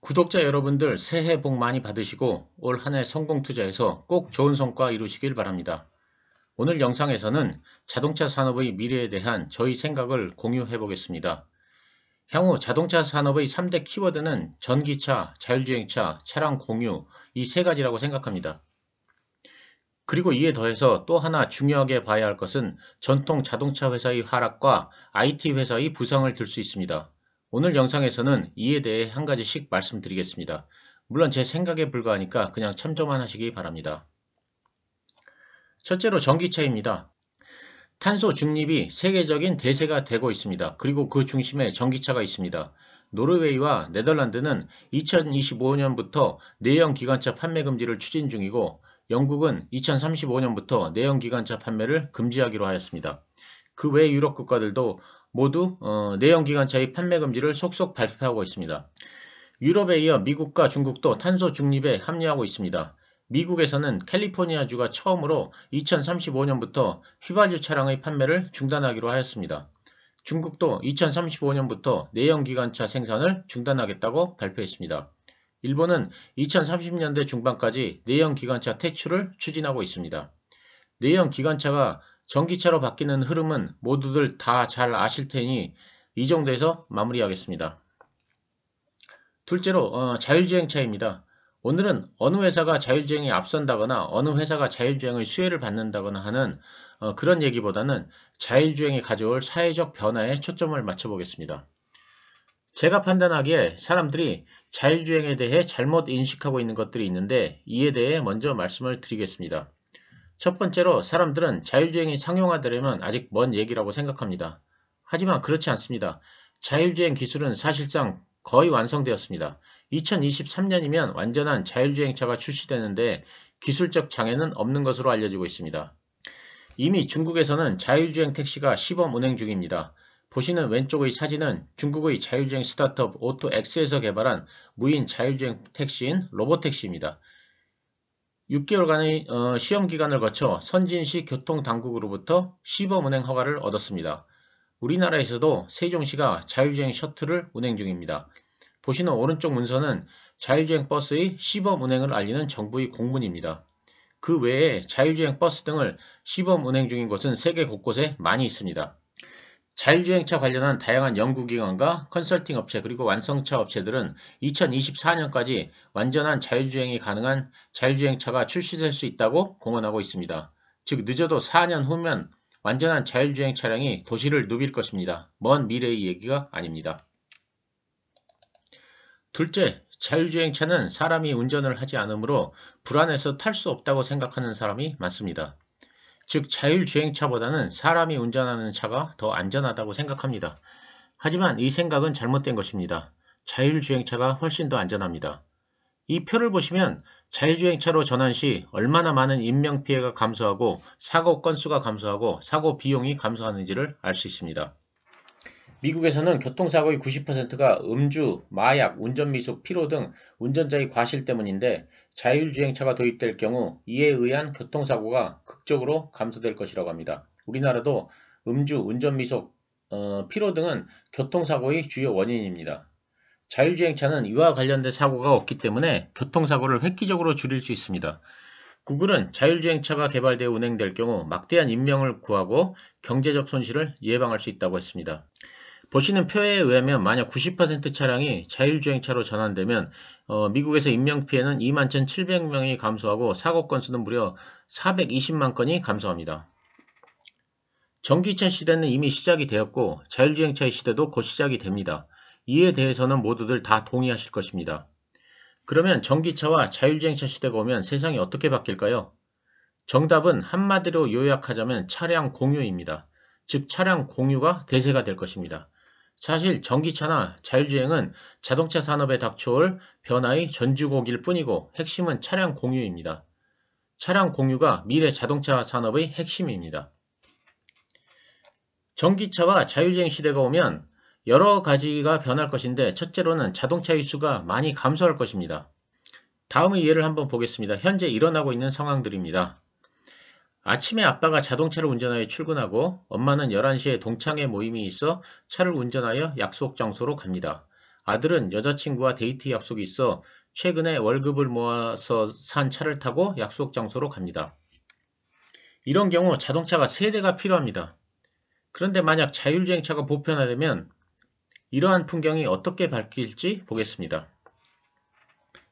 구독자 여러분들 새해 복 많이 받으시고 올 한 해 성공 투자해서 꼭 좋은 성과 이루시길 바랍니다. 오늘 영상에서는 자동차 산업의 미래에 대한 저희 생각을 공유해 보겠습니다. 향후 자동차 산업의 3대 키워드는 전기차, 자율주행차, 차량 공유 이 세 가지라고 생각합니다. 그리고 이에 더해서 또 하나 중요하게 봐야 할 것은 전통 자동차 회사의 하락과 IT 회사의 부상을 들 수 있습니다. 오늘 영상에서는 이에 대해 한 가지씩 말씀드리겠습니다. 물론 제 생각에 불과하니까 그냥 참조만 하시기 바랍니다. 첫째로 전기차입니다. 탄소 중립이 세계적인 대세가 되고 있습니다. 그리고 그 중심에 전기차가 있습니다. 노르웨이와 네덜란드는 2025년부터 내연 기관차 판매 금지를 추진 중이고 영국은 2035년부터 내연 기관차 판매를 금지하기로 하였습니다. 그 외 유럽 국가들도 모두 내연 기관차의 판매 금지를 속속 발표하고 있습니다. 유럽에 이어 미국과 중국도 탄소 중립에 합류하고 있습니다. 미국에서는 캘리포니아주가 처음으로 2035년부터 휘발유 차량의 판매를 중단하기로 하였습니다. 중국도 2035년부터 내연기관차 생산을 중단하겠다고 발표했습니다. 일본은 2030년대 중반까지 내연기관차 퇴출을 추진하고 있습니다. 내연기관차가 전기차로 바뀌는 흐름은 모두들 다 잘 아실 테니 이 정도에서 마무리하겠습니다. 둘째로 자율주행차입니다. 오늘은 어느 회사가 자율주행에 앞선다거나 어느 회사가 자율주행의 수혜를 받는다거나 하는 그런 얘기보다는 자율주행이 가져올 사회적 변화에 초점을 맞춰보겠습니다. 제가 판단하기에 사람들이 자율주행에 대해 잘못 인식하고 있는 것들이 있는데 이에 대해 먼저 말씀을 드리겠습니다. 첫 번째로 사람들은 자율주행이 상용화되려면 아직 먼 얘기라고 생각합니다. 하지만 그렇지 않습니다. 자율주행 기술은 사실상 거의 완성되었습니다. 2023년이면 완전한 자율주행차가 출시되는데 기술적 장애는 없는 것으로 알려지고 있습니다. 이미 중국에서는 자율주행 택시가 시범 운행 중입니다. 보시는 왼쪽의 사진은 중국의 자율주행 스타트업 오토엑스에서 개발한 무인 자율주행 택시인 로보택시입니다. 6개월간의 시험 기간을 거쳐 선진시 교통당국으로부터 시범 운행 허가를 얻었습니다. 우리나라에서도 세종시가 자율주행 셔틀을 운행 중입니다. 보시는 오른쪽 문서는 자율주행 버스의 시범 운행을 알리는 정부의 공문입니다. 그 외에 자율주행 버스 등을 시범 운행 중인 곳은 세계 곳곳에 많이 있습니다. 자율주행차 관련한 다양한 연구기관과 컨설팅 업체 그리고 완성차 업체들은 2024년까지 완전한 자율주행이 가능한 자율주행차가 출시될 수 있다고 공언하고 있습니다. 즉 늦어도 4년 후면 완전한 자율주행 차량이 도시를 누빌 것입니다. 먼 미래의 얘기가 아닙니다. 둘째, 자율주행차는 사람이 운전을 하지 않으므로 불안해서 탈 수 없다고 생각하는 사람이 많습니다. 즉 자율주행차보다는 사람이 운전하는 차가 더 안전하다고 생각합니다. 하지만 이 생각은 잘못된 것입니다. 자율주행차가 훨씬 더 안전합니다. 이 표를 보시면 자율주행차로 전환 시 얼마나 많은 인명피해가 감소하고 사고 건수가 감소하고 사고 비용이 감소하는지를 알 수 있습니다. 미국에서는 교통사고의 90%가 음주, 마약, 운전미숙, 피로 등 운전자의 과실 때문인데 자율주행차가 도입될 경우 이에 의한 교통사고가 극적으로 감소될 것이라고 합니다. 우리나라도 음주, 운전미숙, 피로 등은 교통사고의 주요 원인입니다. 자율주행차는 이와 관련된 사고가 없기 때문에 교통사고를 획기적으로 줄일 수 있습니다. 구글은 자율주행차가 개발되어 운행될 경우 막대한 인명을 구하고 경제적 손실을 예방할 수 있다고 했습니다. 보시는 표에 의하면 만약 90% 차량이 자율주행차로 전환되면 미국에서 인명피해는 21,700명이 감소하고 사고 건수는 무려 420만 건이 감소합니다. 전기차 시대는 이미 시작이 되었고 자율주행차의 시대도 곧 시작이 됩니다. 이에 대해서는 모두들 다 동의하실 것입니다. 그러면 전기차와 자율주행차 시대가 오면 세상이 어떻게 바뀔까요? 정답은 한마디로 요약하자면 차량 공유입니다. 즉 차량 공유가 대세가 될 것입니다. 사실 전기차나 자율주행은 자동차 산업에 닥쳐올 변화의 전주곡일 뿐이고 핵심은 차량 공유입니다. 차량 공유가 미래 자동차 산업의 핵심입니다. 전기차와 자율주행 시대가 오면 여러 가지가 변할 것인데 첫째로는 자동차의 수가 많이 감소할 것입니다. 다음의 예를 한번 보겠습니다. 현재 일어나고 있는 상황들입니다. 아침에 아빠가 자동차를 운전하여 출근하고 엄마는 11시에 동창회 모임이 있어 차를 운전하여 약속 장소로 갑니다. 아들은 여자친구와 데이트 약속이 있어 최근에 월급을 모아서 산 차를 타고 약속 장소로 갑니다. 이런 경우 자동차가 3대가 필요합니다. 그런데 만약 자율주행차가 보편화되면 이러한 풍경이 어떻게 바뀔지 보겠습니다.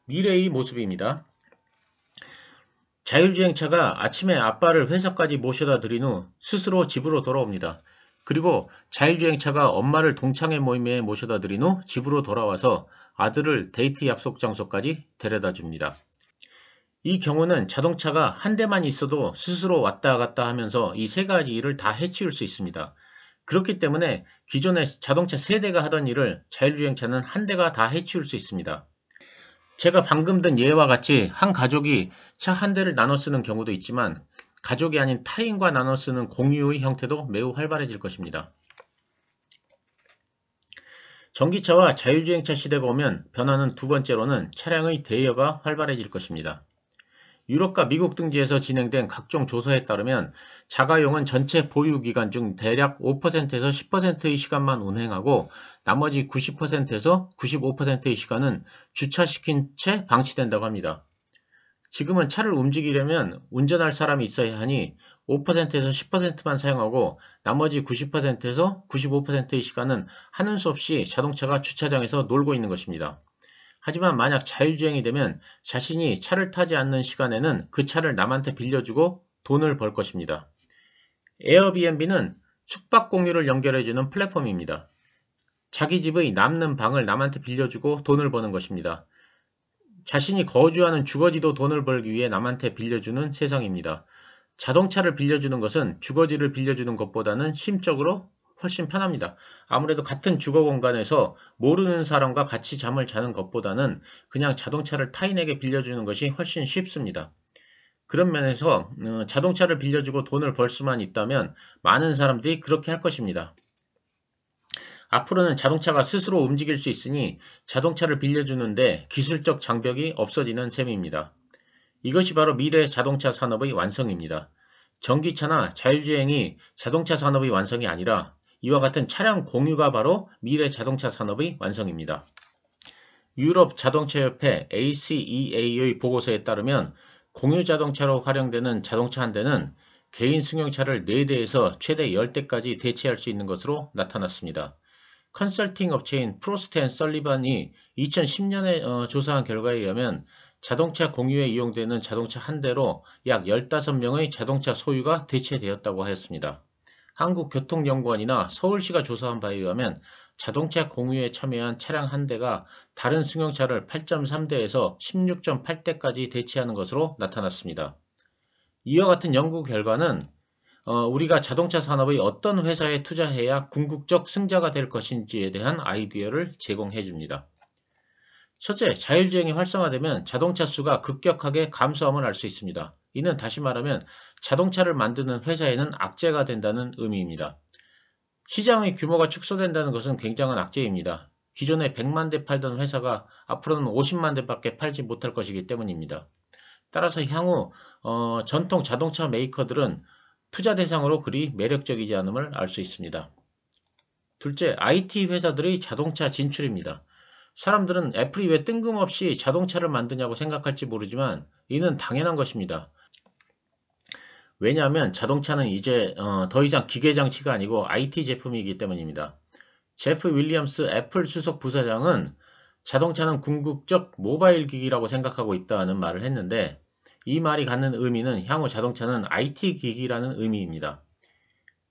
미래의 모습입니다. 자율주행차가 아침에 아빠를 회사까지 모셔다 드린 후 스스로 집으로 돌아옵니다. 그리고 자율주행차가 엄마를 동창회 모임에 모셔다 드린 후 집으로 돌아와서 아들을 데이트 약속 장소까지 데려다 줍니다. 이 경우는 자동차가 한 대만 있어도 스스로 왔다 갔다 하면서 이 3가지 일을 다 해치울 수 있습니다. 그렇기 때문에 기존의 자동차 3대가 하던 일을 자율주행차는 한 대가 다 해치울 수 있습니다. 제가 방금 든 예와 같이 한 가족이 차 한 대를 나눠 쓰는 경우도 있지만 가족이 아닌 타인과 나눠 쓰는 공유의 형태도 매우 활발해질 것입니다. 전기차와 자율주행차 시대가 오면 변화는 두 번째로는 차량의 대여가 활발해질 것입니다. 유럽과 미국 등지에서 진행된 각종 조사에 따르면 자가용은 전체 보유 기간 중 대략 5%에서 10%의 시간만 운행하고 나머지 90%에서 95%의 시간은 주차시킨 채 방치된다고 합니다. 지금은 차를 움직이려면 운전할 사람이 있어야 하니 5%에서 10%만 사용하고 나머지 90%에서 95%의 시간은 하는 수 없이 자동차가 주차장에서 놀고 있는 것입니다. 하지만 만약 자율주행이 되면 자신이 차를 타지 않는 시간에는 그 차를 남한테 빌려주고 돈을 벌 것입니다. 에어비앤비는 숙박 공유를 연결해주는 플랫폼입니다. 자기 집의 남는 방을 남한테 빌려주고 돈을 버는 것입니다. 자신이 거주하는 주거지도 돈을 벌기 위해 남한테 빌려주는 세상입니다. 자동차를 빌려주는 것은 주거지를 빌려주는 것보다는 심적으로 훨씬 편합니다. 아무래도 같은 주거 공간에서 모르는 사람과 같이 잠을 자는 것보다는 그냥 자동차를 타인에게 빌려주는 것이 훨씬 쉽습니다. 그런 면에서 자동차를 빌려주고 돈을 벌 수만 있다면 많은 사람들이 그렇게 할 것입니다. 앞으로는 자동차가 스스로 움직일 수 있으니 자동차를 빌려주는데 기술적 장벽이 없어지는 셈입니다. 이것이 바로 미래 자동차 산업의 완성입니다. 전기차나 자율주행이 자동차 산업의 완성이 아니라 이와 같은 차량 공유가 바로 미래 자동차 산업의 완성입니다. 유럽 자동차협회 ACEA의 보고서에 따르면 공유 자동차로 활용되는 자동차 한 대는 개인 승용차를 4대에서 최대 10대까지 대체할 수 있는 것으로 나타났습니다. 컨설팅 업체인 프로스트 앤 설리반이 2010년에 조사한 결과에 의하면 자동차 공유에 이용되는 자동차 한 대로 약 15명의 자동차 소유가 대체되었다고 하였습니다. 한국교통연구원이나 서울시가 조사한 바에 의하면 자동차 공유에 참여한 차량 한 대가 다른 승용차를 8.3대에서 16.8대까지 대체하는 것으로 나타났습니다. 이와 같은 연구 결과는 우리가 자동차 산업의 어떤 회사에 투자해야 궁극적 승자가 될 것인지에 대한 아이디어를 제공해 줍니다. 첫째, 자율주행이 활성화되면 자동차 수가 급격하게 감소함을 알 수 있습니다. 이는 다시 말하면 자동차를 만드는 회사에는 악재가 된다는 의미입니다. 시장의 규모가 축소된다는 것은 굉장한 악재입니다. 기존에 100만 대 팔던 회사가 앞으로는 50만 대밖에 팔지 못할 것이기 때문입니다. 따라서 향후 전통 자동차 메이커들은 투자 대상으로 그리 매력적이지 않음을 알 수 있습니다. 둘째, IT 회사들의 자동차 진출입니다. 사람들은 애플이 왜 뜬금없이 자동차를 만드냐고 생각할지 모르지만 이는 당연한 것입니다. 왜냐하면 자동차는 이제 더 이상 기계 장치가 아니고 IT 제품이기 때문입니다. 제프 윌리엄스 애플 수석 부사장은 자동차는 궁극적 모바일 기기라고 생각하고 있다는 말을 했는데 이 말이 갖는 의미는 향후 자동차는 IT 기기라는 의미입니다.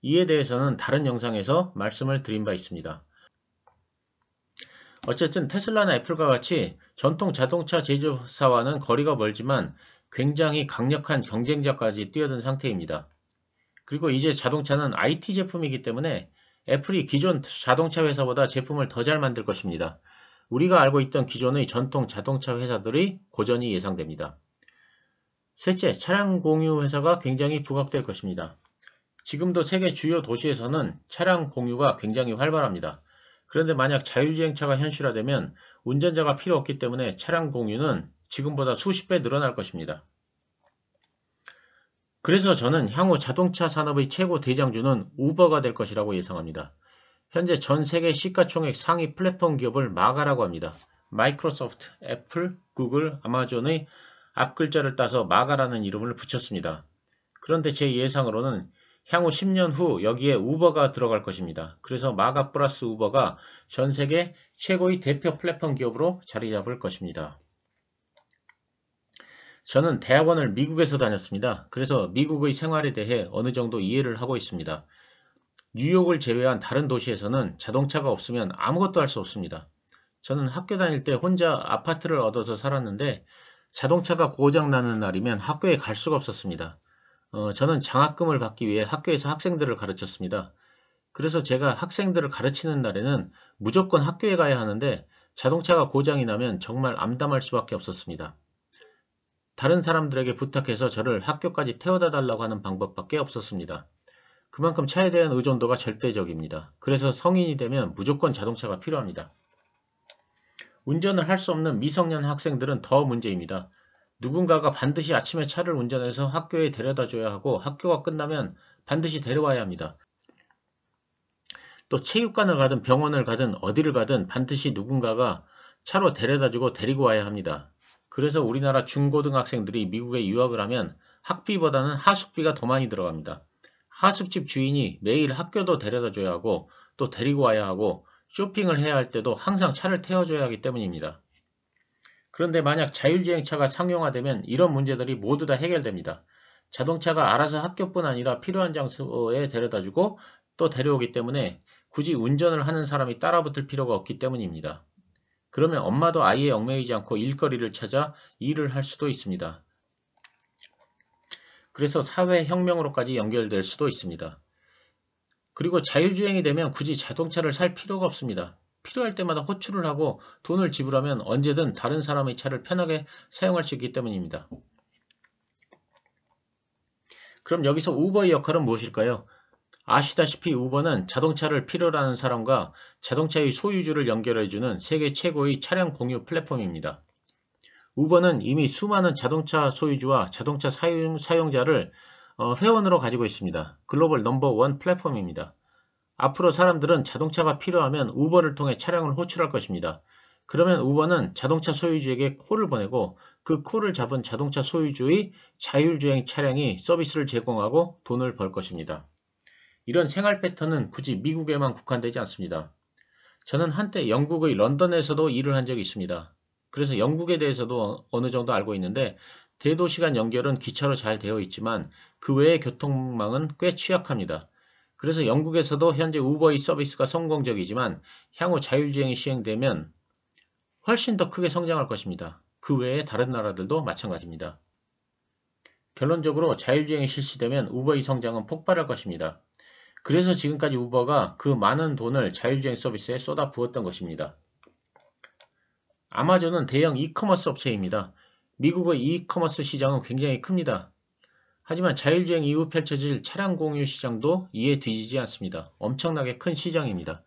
이에 대해서는 다른 영상에서 말씀을 드린 바 있습니다. 어쨌든 테슬라나 애플과 같이 전통 자동차 제조사와는 거리가 멀지만 굉장히 강력한 경쟁자까지 뛰어든 상태입니다. 그리고 이제 자동차는 IT 제품이기 때문에 애플이 기존 자동차 회사보다 제품을 더 잘 만들 것입니다. 우리가 알고 있던 기존의 전통 자동차 회사들의 고전이 예상됩니다. 셋째, 차량 공유 회사가 굉장히 부각될 것입니다. 지금도 세계 주요 도시에서는 차량 공유가 굉장히 활발합니다. 그런데 만약 자율주행차가 현실화되면 운전자가 필요 없기 때문에 차량 공유는 지금보다 수십 배 늘어날 것입니다. 그래서 저는 향후 자동차 산업의 최고 대장주는 우버가 될 것이라고 예상합니다. 현재 전 세계 시가총액 상위 플랫폼 기업을 마가라고 합니다. 마이크로소프트, 애플, 구글, 아마존의 앞글자를 따서 마가라는 이름을 붙였습니다. 그런데 제 예상으로는 향후 10년 후 여기에 우버가 들어갈 것입니다. 그래서 마가 플러스 우버가 전 세계 최고의 대표 플랫폼 기업으로 자리 잡을 것입니다. 저는 대학원을 미국에서 다녔습니다. 그래서 미국의 생활에 대해 어느 정도 이해를 하고 있습니다. 뉴욕을 제외한 다른 도시에서는 자동차가 없으면 아무것도 할 수 없습니다. 저는 학교 다닐 때 혼자 아파트를 얻어서 살았는데 자동차가 고장나는 날이면 학교에 갈 수가 없었습니다. 저는 장학금을 받기 위해 학교에서 학생들을 가르쳤습니다. 그래서 제가 학생들을 가르치는 날에는 무조건 학교에 가야 하는데 자동차가 고장이 나면 정말 암담할 수밖에 없었습니다. 다른 사람들에게 부탁해서 저를 학교까지 태워다 달라고 하는 방법밖에 없었습니다. 그만큼 차에 대한 의존도가 절대적입니다. 그래서 성인이 되면 무조건 자동차가 필요합니다. 운전을 할 수 없는 미성년 학생들은 더 문제입니다. 누군가가 반드시 아침에 차를 운전해서 학교에 데려다 줘야 하고 학교가 끝나면 반드시 데려와야 합니다. 또 체육관을 가든 병원을 가든 어디를 가든 반드시 누군가가 차로 데려다 주고 데리고 와야 합니다. 그래서 우리나라 중고등학생들이 미국에 유학을 하면 학비보다는 하숙비가 더 많이 들어갑니다. 하숙집 주인이 매일 학교도 데려다 줘야 하고 또 데리고 와야 하고 쇼핑을 해야 할 때도 항상 차를 태워줘야 하기 때문입니다. 그런데 만약 자율주행차가 상용화되면 이런 문제들이 모두 다 해결됩니다. 자동차가 알아서 학교뿐 아니라 필요한 장소에 데려다주고 또 데려오기 때문에 굳이 운전을 하는 사람이 따라붙을 필요가 없기 때문입니다. 그러면 엄마도 아이에 얽매이지 않고 일거리를 찾아 일을 할 수도 있습니다. 그래서 사회혁명으로까지 연결될 수도 있습니다. 그리고 자율주행이 되면 굳이 자동차를 살 필요가 없습니다. 필요할 때마다 호출을 하고 돈을 지불하면 언제든 다른 사람의 차를 편하게 사용할 수 있기 때문입니다. 그럼 여기서 우버의 역할은 무엇일까요? 아시다시피 우버는 자동차를 필요로 하는 사람과 자동차의 소유주를 연결해주는 세계 최고의 차량 공유 플랫폼입니다. 우버는 이미 수많은 자동차 소유주와 자동차 사용자를 회원으로 가지고 있습니다. 글로벌 넘버원 플랫폼입니다. 앞으로 사람들은 자동차가 필요하면 우버를 통해 차량을 호출할 것입니다. 그러면 우버는 자동차 소유주에게 콜을 보내고 그 콜을 잡은 자동차 소유주의 자율주행 차량이 서비스를 제공하고 돈을 벌 것입니다. 이런 생활 패턴은 굳이 미국에만 국한되지 않습니다. 저는 한때 영국의 런던에서도 일을 한 적이 있습니다. 그래서 영국에 대해서도 어느 정도 알고 있는데 대도시 간 연결은 기차로 잘 되어 있지만 그 외의 교통망은 꽤 취약합니다. 그래서 영국에서도 현재 우버의 서비스가 성공적이지만 향후 자율주행이 시행되면 훨씬 더 크게 성장할 것입니다. 그 외에 다른 나라들도 마찬가지입니다. 결론적으로 자율주행이 실시되면 우버의 성장은 폭발할 것입니다. 그래서 지금까지 우버가 그 많은 돈을 자율주행 서비스에 쏟아 부었던 것입니다. 아마존은 대형 이커머스 업체입니다. 미국의 이커머스 시장은 굉장히 큽니다. 하지만 자율주행 이후 펼쳐질 차량 공유 시장도 이에 뒤지지 않습니다. 엄청나게 큰 시장입니다.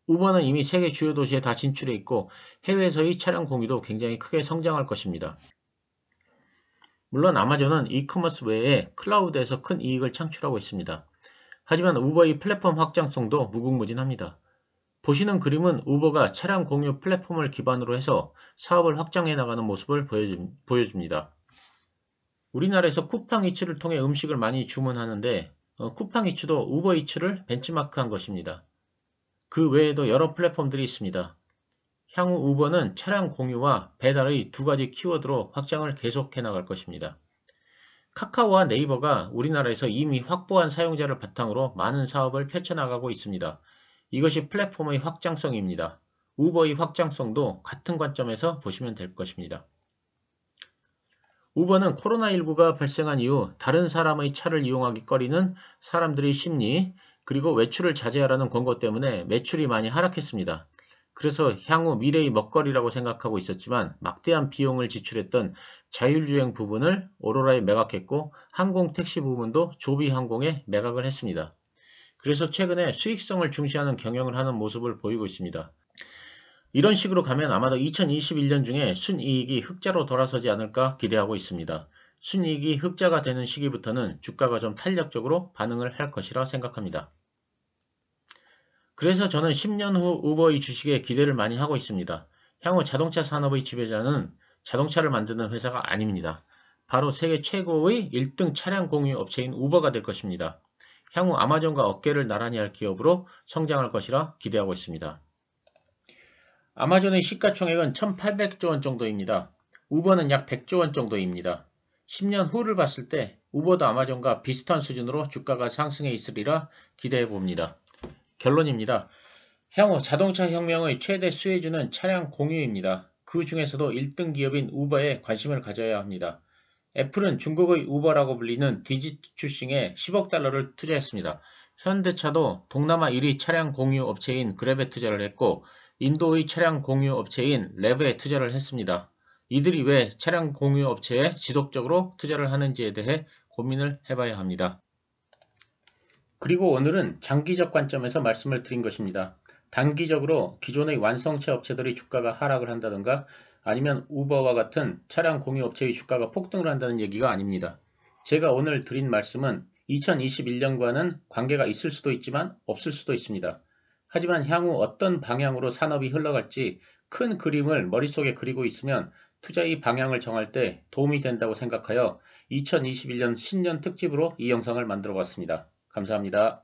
우버는 이미 세계 주요 도시에 다 진출해 있고 해외에서의 차량 공유도 굉장히 크게 성장할 것입니다. 물론 아마존은 이커머스 외에 클라우드에서 큰 이익을 창출하고 있습니다. 하지만 우버의 플랫폼 확장성도 무궁무진합니다. 보시는 그림은 우버가 차량 공유 플랫폼을 기반으로 해서 사업을 확장해 나가는 모습을 보여줍니다. 우리나라에서 쿠팡이츠를 통해 음식을 많이 주문하는데 쿠팡이츠도 우버이츠를 벤치마크한 것입니다. 그 외에도 여러 플랫폼들이 있습니다. 향후 우버는 차량 공유와 배달의 두 가지 키워드로 확장을 계속해 나갈 것입니다. 카카오와 네이버가 우리나라에서 이미 확보한 사용자를 바탕으로 많은 사업을 펼쳐나가고 있습니다. 이것이 플랫폼의 확장성입니다. 우버의 확장성도 같은 관점에서 보시면 될 것입니다. 우버는 코로나19가 발생한 이후 다른 사람의 차를 이용하기 꺼리는 사람들의 심리, 그리고 외출을 자제하라는 권고 때문에 매출이 많이 하락했습니다. 그래서 향후 미래의 먹거리라고 생각하고 있었지만 막대한 비용을 지출했던 자율주행 부분을 오로라에 매각했고 항공 택시 부분도 조비항공에 매각을 했습니다. 그래서 최근에 수익성을 중시하는 경영을 하는 모습을 보이고 있습니다. 이런 식으로 가면 아마도 2021년 중에 순이익이 흑자로 돌아서지 않을까 기대하고 있습니다. 순이익이 흑자가 되는 시기부터는 주가가 좀 탄력적으로 반응을 할 것이라 생각합니다. 그래서 저는 10년 후 우버의 주식에 기대를 많이 하고 있습니다. 향후 자동차 산업의 지배자는 자동차를 만드는 회사가 아닙니다. 바로 세계 최고의 1등 차량 공유 업체인 우버가 될 것입니다. 향후 아마존과 어깨를 나란히 할 기업으로 성장할 것이라 기대하고 있습니다. 아마존의 시가총액은 1,800조 원 정도입니다. 우버는 약 100조 원 정도입니다. 10년 후를 봤을 때 우버도 아마존과 비슷한 수준으로 주가가 상승해 있으리라 기대해 봅니다. 결론입니다. 향후 자동차 혁명의 최대 수혜주는 차량 공유입니다. 그 중에서도 1등 기업인 우버에 관심을 가져야 합니다. 애플은 중국의 우버라고 불리는 디지추싱에 10억 달러를 투자했습니다. 현대차도 동남아 1위 차량 공유 업체인 그랩에 투자를 했고 인도의 차량 공유 업체인 랩에 투자를 했습니다. 이들이 왜 차량 공유 업체에 지속적으로 투자를 하는지에 대해 고민을 해봐야 합니다. 그리고 오늘은 장기적 관점에서 말씀을 드린 것입니다. 단기적으로 기존의 완성차 업체들의 주가가 하락을 한다든가 아니면 우버와 같은 차량 공유 업체의 주가가 폭등을 한다는 얘기가 아닙니다. 제가 오늘 드린 말씀은 2021년과는 관계가 있을 수도 있지만 없을 수도 있습니다. 하지만 향후 어떤 방향으로 산업이 흘러갈지 큰 그림을 머릿속에 그리고 있으면 투자의 방향을 정할 때 도움이 된다고 생각하여 2021년 신년 특집으로 이 영상을 만들어 봤습니다. 감사합니다.